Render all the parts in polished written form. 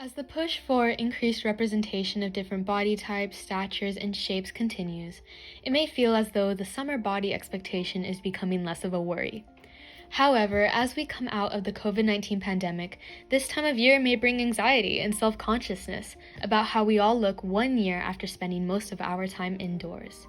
As the push for increased representation of different body types, statures, and shapes continues, it may feel as though the summer body expectation is becoming less of a worry. However, as we come out of the COVID-19 pandemic, this time of year may bring anxiety and self-consciousness about how we all look 1 year after spending most of our time indoors.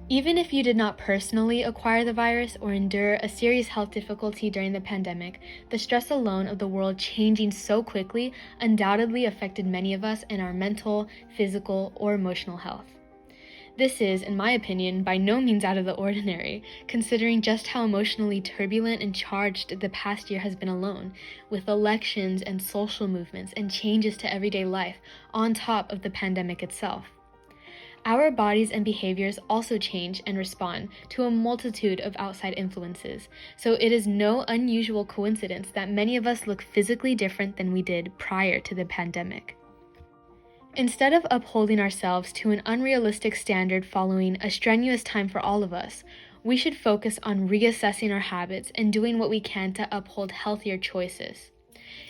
Even if you did not personally acquire the virus or endure a serious health difficulty during the pandemic, the stress alone of the world changing so quickly undoubtedly affected many of us in our mental, physical, or emotional health. This is, in my opinion, by no means out of the ordinary, considering just how emotionally turbulent and charged the past year has been alone, with elections and social movements and changes to everyday life on top of the pandemic itself. Our bodies and behaviors also change and respond to a multitude of outside influences, so it is no unusual coincidence that many of us look physically different than we did prior to the pandemic. Instead of upholding ourselves to an unrealistic standard following a strenuous time for all of us, we should focus on reassessing our habits and doing what we can to uphold healthier choices.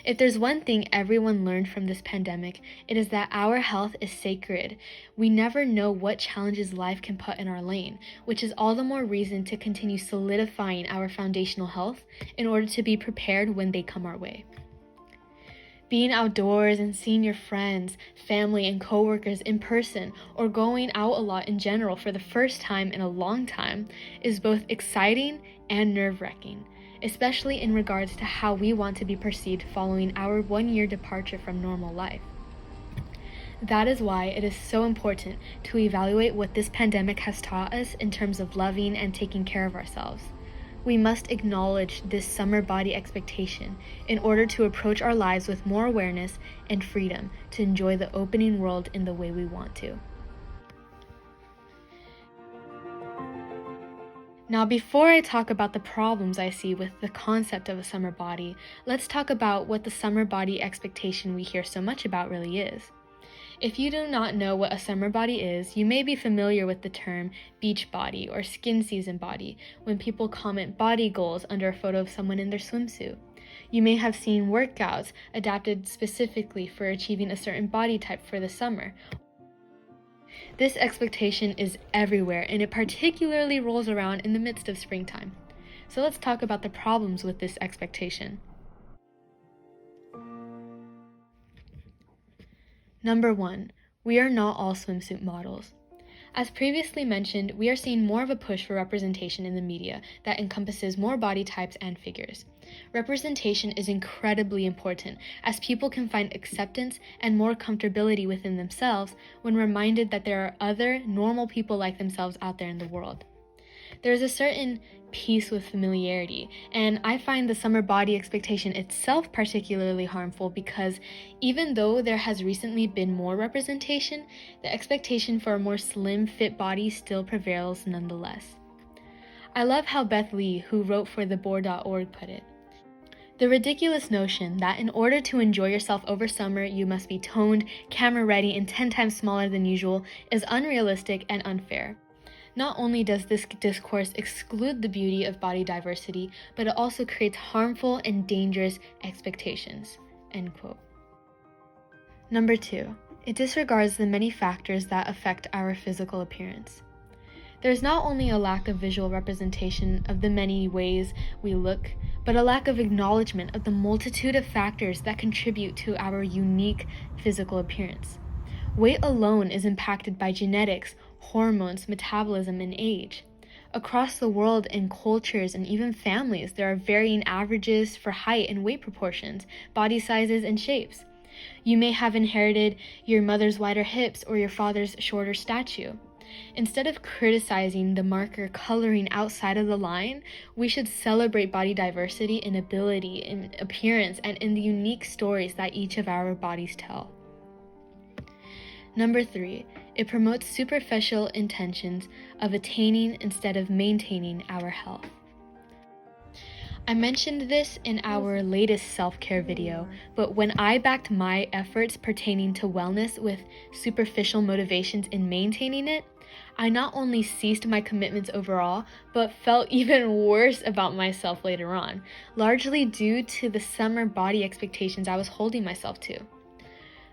If there's one thing everyone learned from this pandemic, it is that our health is sacred. We never know what challenges life can put in our lane, which is all the more reason to continue solidifying our foundational health in order to be prepared when they come our way. Being outdoors and seeing your friends, family, and coworkers in person, or going out a lot in general for the first time in a long time, is both exciting and nerve-wracking, especially in regards to how we want to be perceived following our 1-year departure from normal life. That is why it is so important to evaluate what this pandemic has taught us in terms of loving and taking care of ourselves. We must acknowledge this summer body expectation in order to approach our lives with more awareness and freedom to enjoy the opening world in the way we want to. Now, before I talk about the problems I see with the concept of a summer body, let's talk about what the summer body expectation we hear so much about really is. If you do not know what a summer body is, you may be familiar with the term beach body or skin season body when people comment body goals under a photo of someone in their swimsuit. You may have seen workouts adapted specifically for achieving a certain body type for the summer. This expectation is everywhere, and it particularly rolls around in the midst of springtime. So let's talk about the problems with this expectation. Number 1, we are not all swimsuit models. As previously mentioned, we are seeing more of a push for representation in the media that encompasses more body types and figures. Representation is incredibly important, as people can find acceptance and more comfortability within themselves when reminded that there are other normal people like themselves out there in the world. There is a certain peace with familiarity, and I find the summer body expectation itself particularly harmful because even though there has recently been more representation, the expectation for a more slim, fit body still prevails nonetheless. I love how Beth Lee, who wrote for theboard.org, put it. The ridiculous notion that in order to enjoy yourself over summer, you must be toned, camera ready, and 10 times smaller than usual is unrealistic and unfair. Not only does this discourse exclude the beauty of body diversity, but it also creates harmful and dangerous expectations." End quote. Number 2, it disregards the many factors that affect our physical appearance. There's not only a lack of visual representation of the many ways we look, but a lack of acknowledgement of the multitude of factors that contribute to our unique physical appearance. Weight alone is impacted by genetics, hormones, metabolism, and age. Across the world, in cultures and even families, there are varying averages for height and weight proportions, body sizes, and shapes. You may have inherited your mother's wider hips or your father's shorter stature. Instead of criticizing the marker coloring outside of the line, we should celebrate body diversity in ability, in appearance, and in the unique stories that each of our bodies tell. Number 3, it promotes superficial intentions of attaining instead of maintaining our health. I mentioned this in our latest self-care video, but when I backed my efforts pertaining to wellness with superficial motivations in maintaining it, I not only ceased my commitments overall, but felt even worse about myself later on, largely due to the summer body expectations I was holding myself to.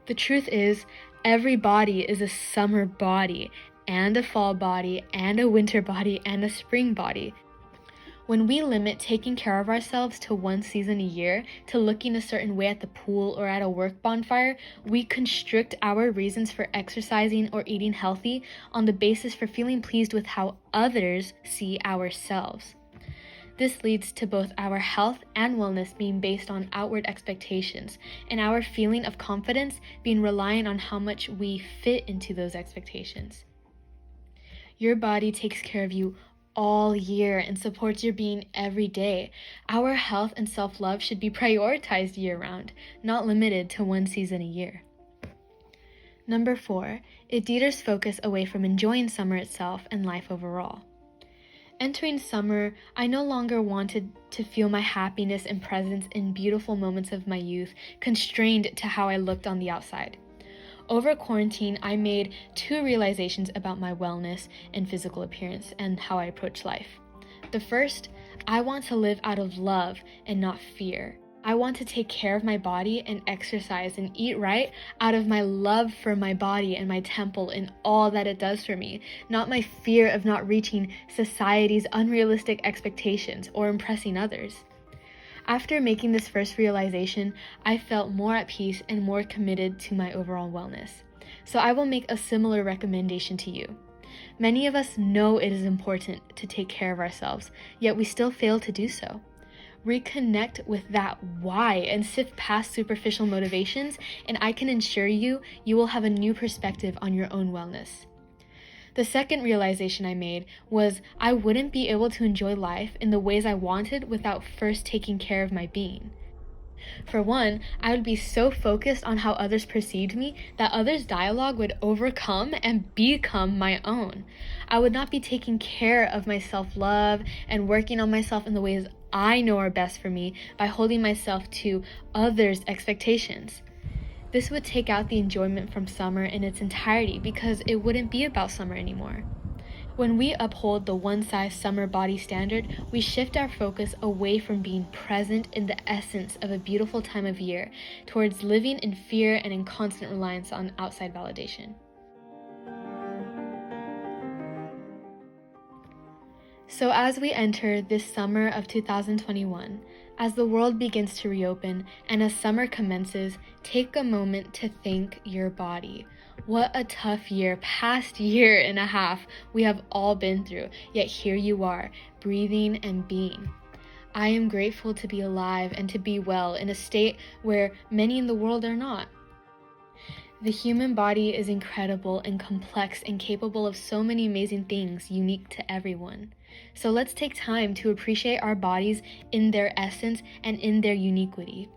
The truth is, every body is a summer body, and a fall body, and a winter body, and a spring body. When we limit taking care of ourselves to one season a year, to looking a certain way at the pool or at a work bonfire, we constrict our reasons for exercising or eating healthy on the basis for feeling pleased with how others see ourselves. This leads to both our health and wellness being based on outward expectations, and our feeling of confidence being reliant on how much we fit into those expectations. Your body takes care of you all year and supports your being every day. Our health and self-love should be prioritized year-round, not limited to one season a year. Number 4, it deters focus away from enjoying summer itself and life overall. Entering summer, I no longer wanted to feel my happiness and presence in beautiful moments of my youth constrained to how I looked on the outside. Over quarantine, I made 2 realizations about my wellness and physical appearance and how I approach life. The first, I want to live out of love and not fear. I want to take care of my body and exercise and eat right out of my love for my body and my temple and all that it does for me, not my fear of not reaching society's unrealistic expectations or impressing others. After making this first realization, I felt more at peace and more committed to my overall wellness. So I will make a similar recommendation to you. Many of us know it is important to take care of ourselves, yet we still fail to do so. Reconnect with that why and sift past superficial motivations, and I can assure you, you will have a new perspective on your own wellness. The second realization I made was I wouldn't be able to enjoy life in the ways I wanted without first taking care of my being. For one, I would be so focused on how others perceived me that others' dialogue would overcome and become my own. I would not be taking care of my self-love and working on myself in the ways I know are best for me by holding myself to others' expectations. This would take out the enjoyment from summer in its entirety because it wouldn't be about summer anymore. When we uphold the one-size summer body standard, we shift our focus away from being present in the essence of a beautiful time of year towards living in fear and in constant reliance on outside validation. So as we enter this summer of 2021, as the world begins to reopen and as summer commences, take a moment to thank your body. What a tough past year and a half we have all been through, yet here you are, breathing and being. I am grateful to be alive and to be well in a state where many in the world are not. The human body is incredible and complex and capable of so many amazing things unique to everyone. So let's take time to appreciate our bodies in their essence and in their uniquity.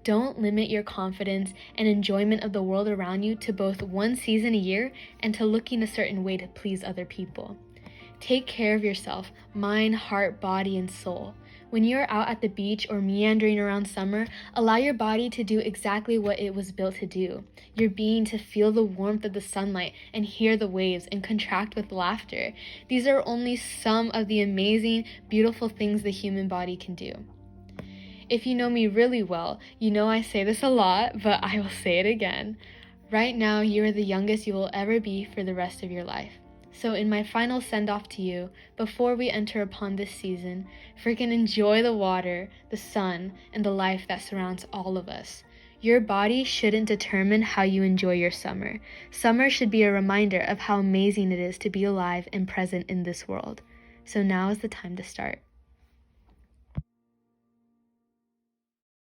Don't limit your confidence and enjoyment of the world around you to both one season a year and to looking a certain way to please other people. Take care of yourself, mind, heart, body, and soul. When you're out at the beach or meandering around summer, allow your body to do exactly what it was built to do. Your being to feel the warmth of the sunlight and hear the waves and contract with laughter. These are only some of the amazing, beautiful things the human body can do. If you know me really well, you know I say this a lot, but I will say it again. Right now, you are the youngest you will ever be for the rest of your life. So in my final send-off to you, before we enter upon this season, freaking enjoy the water, the sun, and the life that surrounds all of us. Your body shouldn't determine how you enjoy your summer. Summer should be a reminder of how amazing it is to be alive and present in this world. So now is the time to start.